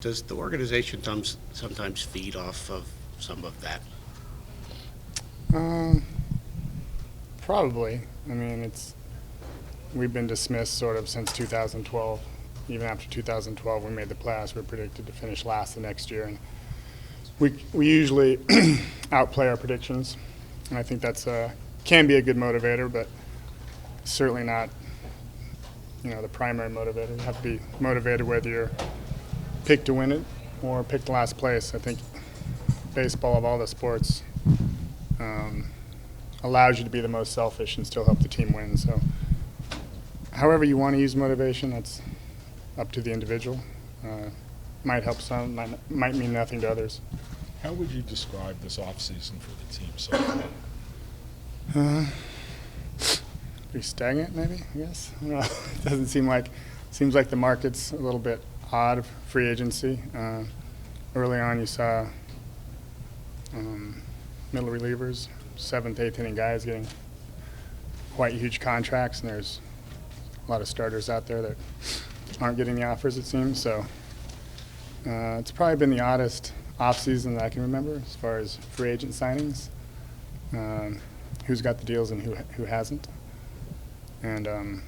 Does the organization sometimes feed off of some of that? Um, Probably. I mean, we've been dismissed sort of since 2012. Even after 2012, we made the playoffs. We're predicted to finish last the next year, and we usually outplay our predictions. And I think that's can be a good motivator, but certainly not, the primary motivator. You have to be motivated whether you're picked to win it or picked last place. I think baseball, of all the sports, allows you to be the most selfish and still help the team win. So however you want to use motivation, that's up to the individual. Might help some, might mean nothing to others. How would you describe this offseason for the team so far? Pretty stagnant, maybe, I guess. It doesn't seems like the market's a little bit odd, free agency. Early on you saw middle relievers, 7th, 8th inning guys getting quite huge contracts, and there's a lot of starters out there that aren't getting the offers, it seems. So it's probably been the oddest offseason that I can remember as far as free agent signings. Who's got the deals and who hasn't. And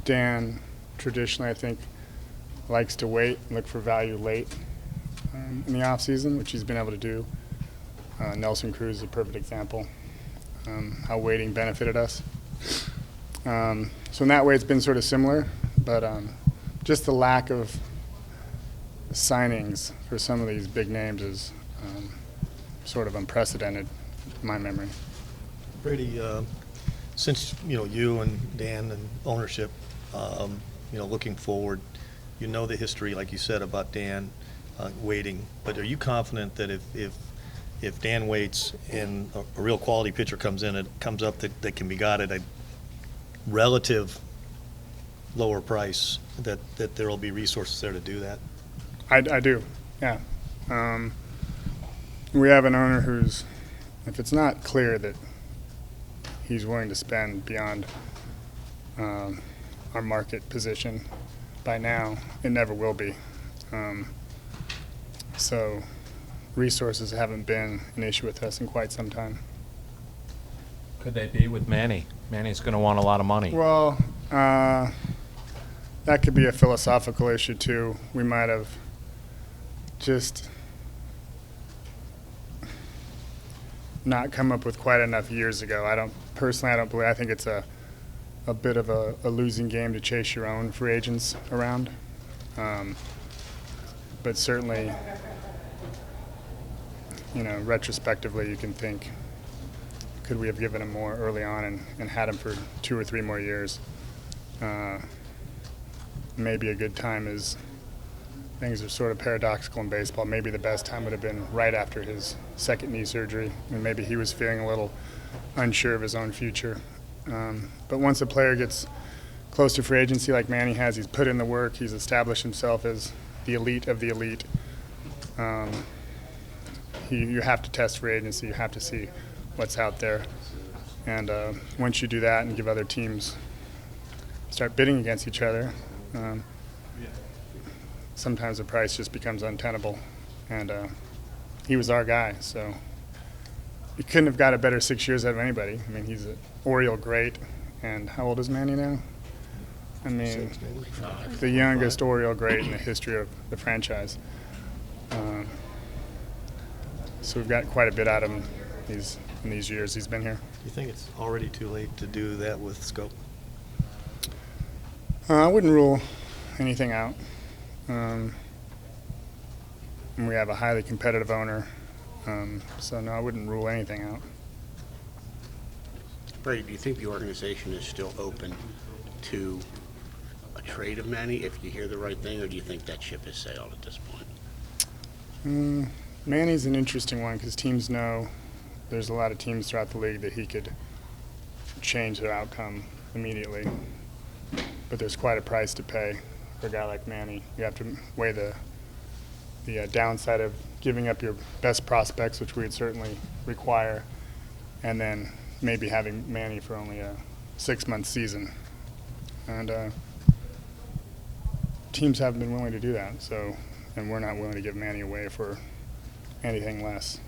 Dan, traditionally, I think, likes to wait and look for value late in the offseason, which he's been able to do. Nelson Cruz is a perfect example, how waiting benefited us. So in that way, it's been sort of similar, but just the lack of signings for some of these big names is sort of unprecedented in my memory. Brady, since you and Dan and ownership, looking forward, the history, like you said, about Dan waiting. But are you confident that if Dan waits and a real quality pitcher comes in, it comes up that can be got at a relative lower price, that there will be resources there to do that? I do, yeah. We have an owner who's, if it's not clear that he's willing to spend beyond our market position by now, it never will be. So resources haven't been an issue with us in quite some time. Could they be with Manny? Manny's going to want a lot of money. Well, that could be a philosophical issue too. We might have just not come up with quite enough years ago. I don't believe. I think it's a bit of a losing game to chase your own free agents around. But certainly, retrospectively, you can think, could we have given him more early on and had him for 2 or 3 more years? Maybe a good time is, things are sort of paradoxical in baseball. Maybe the best time would have been right after his second knee surgery, and maybe he was feeling a little unsure of his own future. But once a player gets close to free agency like Manny has, he's put in the work, he's established himself as the elite of the elite. You have to test free agency, you have to see what's out there. And once you do that and give other teams start bidding against each other, sometimes the price just becomes untenable. And he was our guy, so you couldn't have got a better 6 years out of anybody. I mean, he's an Oriole great, and how old is Manny now? I mean, the youngest Oriole great in the history of the franchise. So we've got quite a bit out of him in these years he's been here. Do you think it's already too late to do that with Scope? I wouldn't rule anything out. And we have a highly competitive owner, so no, I wouldn't rule anything out. Brady, do you think the organization is still open to a trade of Manny if you hear the right thing, or do you think that ship has sailed at this point? Manny's an interesting one because teams know there's a lot of teams throughout the league that he could change their outcome immediately. But there's quite a price to pay for a guy like Manny. You have to weigh the downside of giving up your best prospects, which we'd certainly require, and then maybe having Manny for only a 6-month season. And teams haven't been willing to do that, so, and we're not willing to give Manny away for anything less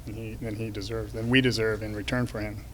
than he deserves, than we deserve in return for him.